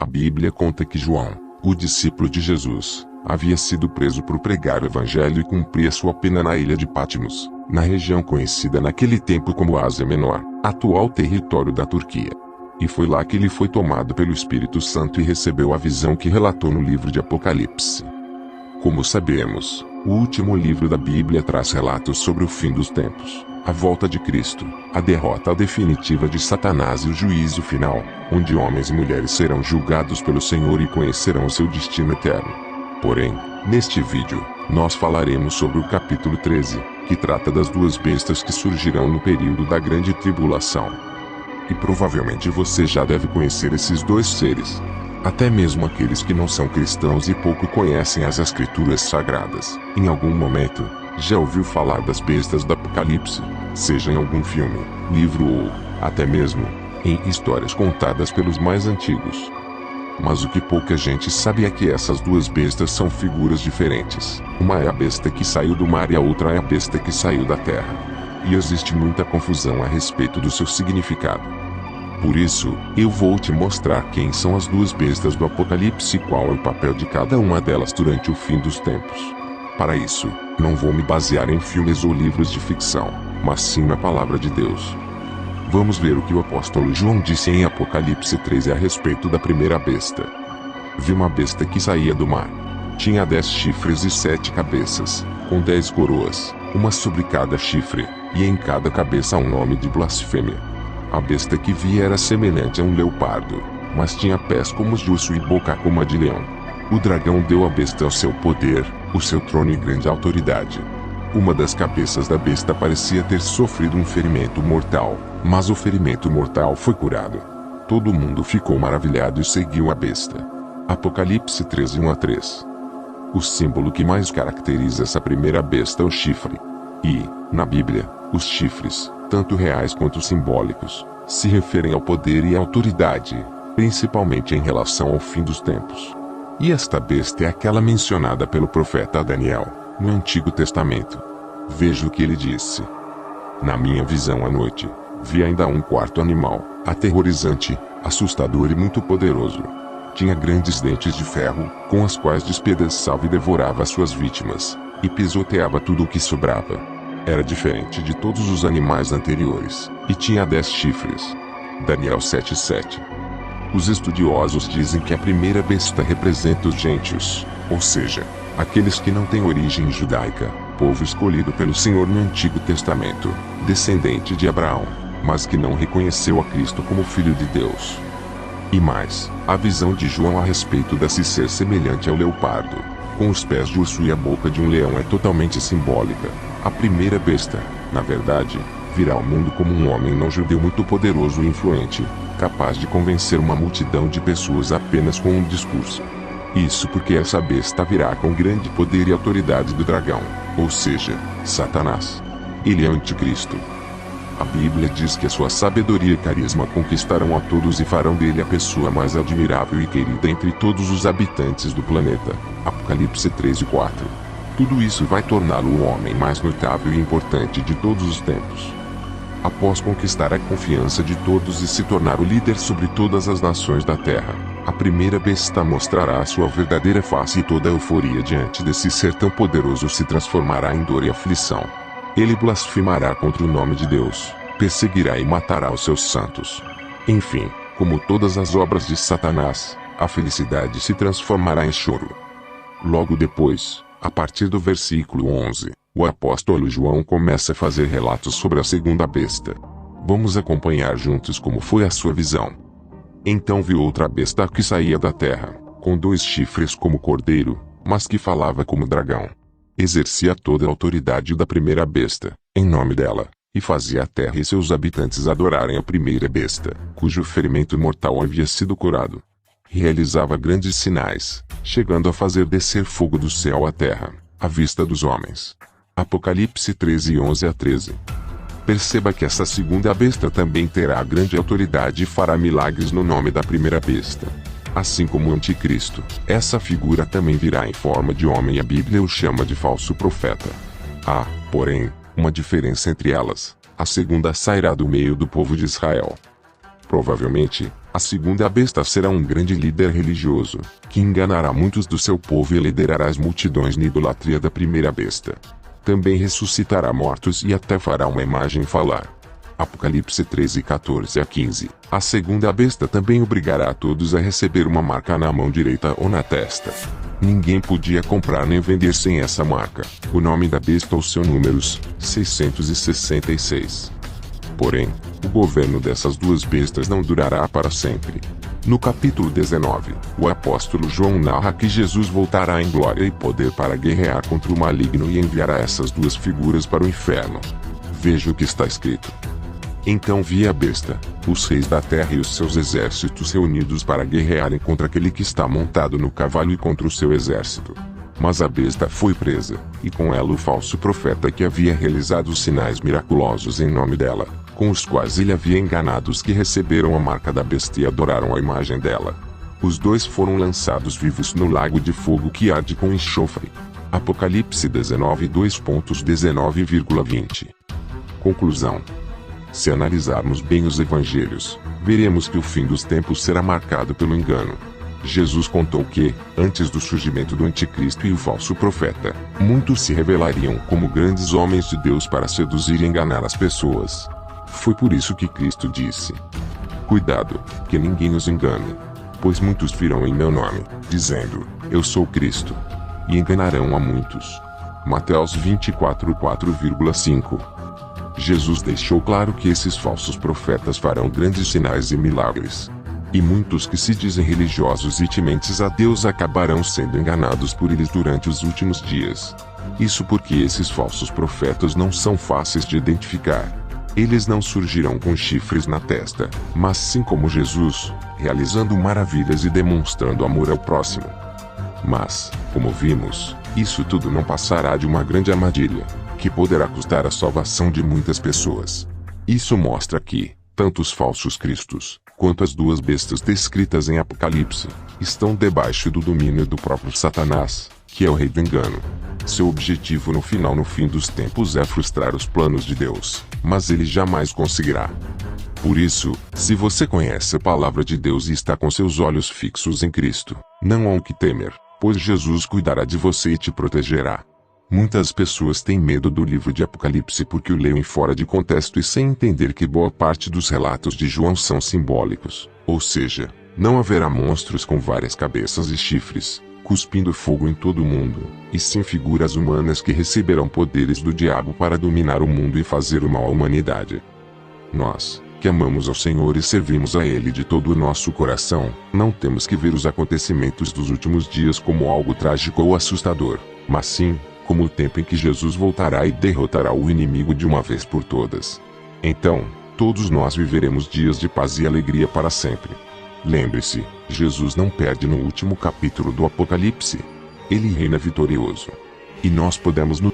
A Bíblia conta que João, o discípulo de Jesus, havia sido preso por pregar o evangelho e cumpria sua pena na ilha de Patmos, na região conhecida naquele tempo como Ásia Menor, atual território da Turquia. E foi lá que ele foi tomado pelo Espírito Santo e recebeu a visão que relatou no livro de Apocalipse. Como sabemos, o último livro da Bíblia traz relatos sobre o fim dos tempos, a volta de Cristo, a derrota definitiva de Satanás e o juízo final, onde homens e mulheres serão julgados pelo Senhor e conhecerão o seu destino eterno. Porém, neste vídeo, nós falaremos sobre o capítulo 13, que trata das duas bestas que surgirão no período da grande tribulação. E provavelmente você já deve conhecer esses dois seres. Até mesmo aqueles que não são cristãos e pouco conhecem as escrituras sagradas, em algum momento, já ouviu falar das bestas do Apocalipse, seja em algum filme, livro ou, até mesmo, em histórias contadas pelos mais antigos. Mas o que pouca gente sabe é que essas duas bestas são figuras diferentes. Uma é a besta que saiu do mar e a outra é a besta que saiu da terra. E existe muita confusão a respeito do seu significado. Por isso, eu vou te mostrar quem são as duas bestas do Apocalipse e qual é o papel de cada uma delas durante o fim dos tempos. Para isso, não vou me basear em filmes ou livros de ficção, mas sim na palavra de Deus. Vamos ver o que o apóstolo João disse em Apocalipse 13 a respeito da primeira besta. Vi uma besta que saía do mar. Tinha 10 chifres e 7 cabeças, com 10 coroas, uma sobre cada chifre, e em cada cabeça um nome de blasfêmia. A besta que vi era semelhante a um leopardo, mas tinha pés como os de urso e boca como a de leão. O dragão deu à besta o seu poder, o seu trono e grande autoridade. Uma das cabeças da besta parecia ter sofrido um ferimento mortal, mas o ferimento mortal foi curado. Todo mundo ficou maravilhado e seguiu a besta. Apocalipse 13, 1-3. O símbolo que mais caracteriza essa primeira besta é o chifre. E, na Bíblia, os chifres, tanto reais quanto simbólicos, se referem ao poder e à autoridade, principalmente em relação ao fim dos tempos. E esta besta é aquela mencionada pelo profeta Daniel, no Antigo Testamento. Veja o que ele disse. Na minha visão à noite, vi ainda um quarto animal, aterrorizante, assustador e muito poderoso. Tinha grandes dentes de ferro, com as quais despedaçava e devorava suas vítimas, e pisoteava tudo o que sobrava. Era diferente de todos os animais anteriores, e tinha 10 chifres. Daniel 7:7. Os estudiosos dizem que a primeira besta representa os gentios, ou seja, aqueles que não têm origem judaica, povo escolhido pelo Senhor no Antigo Testamento, descendente de Abraão, mas que não reconheceu a Cristo como Filho de Deus. E mais, a visão de João a respeito desse ser semelhante ao leopardo, com os pés de urso e a boca de um leão é totalmente simbólica. A primeira besta, na verdade, virá ao mundo como um homem não judeu muito poderoso e influente, capaz de convencer uma multidão de pessoas apenas com um discurso. Isso porque essa besta virá com grande poder e autoridade do dragão, ou seja, Satanás. Ele é o anticristo. A Bíblia diz que a sua sabedoria e carisma conquistarão a todos e farão dele a pessoa mais admirável e querida entre todos os habitantes do planeta. Apocalipse 13:4. Tudo isso vai torná-lo o homem mais notável e importante de todos os tempos. Após conquistar a confiança de todos e se tornar o líder sobre todas as nações da terra, a primeira besta mostrará a sua verdadeira face e toda a euforia diante desse ser tão poderoso se transformará em dor e aflição. Ele blasfemará contra o nome de Deus, perseguirá e matará os seus santos. Enfim, como todas as obras de Satanás, a felicidade se transformará em choro. Logo depois, a partir do versículo 11, o apóstolo João começa a fazer relatos sobre a segunda besta. Vamos acompanhar juntos como foi a sua visão. Então vi outra besta que saía da terra, com 2 chifres como cordeiro, mas que falava como dragão. Exercia toda a autoridade da primeira besta, em nome dela, e fazia a terra e seus habitantes adorarem a primeira besta, cujo ferimento mortal havia sido curado. Realizava grandes sinais, chegando a fazer descer fogo do céu à terra, à vista dos homens. Apocalipse 13, 11-13. Perceba que essa segunda besta também terá grande autoridade e fará milagres no nome da primeira besta. Assim como o anticristo, essa figura também virá em forma de homem e a Bíblia o chama de falso profeta. Há, porém, uma diferença entre elas: a segunda sairá do meio do povo de Israel. Provavelmente, A segunda besta será um grande líder religioso, que enganará muitos do seu povo e liderará as multidões na idolatria da primeira besta. Também ressuscitará mortos e até fará uma imagem falar. Apocalipse 13, 14 a 15. A segunda besta também obrigará a todos a receber uma marca na mão direita ou na testa. Ninguém podia comprar nem vender sem essa marca. O nome da besta ou seu números, 666. Porém, o governo dessas duas bestas não durará para sempre. No capítulo 19, o apóstolo João narra que Jesus voltará em glória e poder para guerrear contra o maligno e enviará essas duas figuras para o inferno. Veja o que está escrito. Então vi a besta, os reis da terra e os seus exércitos reunidos para guerrearem contra aquele que está montado no cavalo e contra o seu exército. Mas a besta foi presa, e com ela o falso profeta que havia realizado os sinais miraculosos em nome dela, com os quais ele havia enganado os que receberam a marca da besta e adoraram a imagem dela. Os dois foram lançados vivos no lago de fogo que arde com enxofre. Apocalipse 19, 2.19,20. Conclusão. Se analisarmos bem os evangelhos, veremos que o fim dos tempos será marcado pelo engano. Jesus contou que, antes do surgimento do anticristo e o falso profeta, muitos se revelariam como grandes homens de Deus para seduzir e enganar as pessoas. Foi por isso que Cristo disse: cuidado, que ninguém nos engane. Pois muitos virão em meu nome, dizendo, eu sou Cristo. E enganarão a muitos. Mateus 24, 4,5. Jesus deixou claro que esses falsos profetas farão grandes sinais e milagres. E muitos que se dizem religiosos e tementes a Deus acabarão sendo enganados por eles durante os últimos dias. Isso porque esses falsos profetas não são fáceis de identificar. Eles não surgirão com chifres na testa, mas sim como Jesus, realizando maravilhas e demonstrando amor ao próximo. Mas, como vimos, isso tudo não passará de uma grande armadilha, que poderá custar a salvação de muitas pessoas. Isso mostra que, tanto os falsos cristos, quanto as duas bestas descritas em Apocalipse, estão debaixo do domínio do próprio Satanás, que é o rei do engano. Seu objetivo no fim dos tempos é frustrar os planos de Deus, mas ele jamais conseguirá. Por isso, se você conhece a palavra de Deus e está com seus olhos fixos em Cristo, não há o que temer, pois Jesus cuidará de você e te protegerá. Muitas pessoas têm medo do livro de Apocalipse porque o leem fora de contexto e sem entender que boa parte dos relatos de João são simbólicos, ou seja, não haverá monstros com várias cabeças e chifres, cuspindo fogo em todo o mundo, e sim figuras humanas que receberão poderes do diabo para dominar o mundo e fazer o mal à humanidade. Nós, que amamos ao Senhor e servimos a Ele de todo o nosso coração, não temos que ver os acontecimentos dos últimos dias como algo trágico ou assustador, mas sim, como o tempo em que Jesus voltará e derrotará o inimigo de uma vez por todas. Então, todos nós viveremos dias de paz e alegria para sempre. Lembre-se, Jesus não perde no último capítulo do Apocalipse. Ele reina vitorioso. E nós podemos nos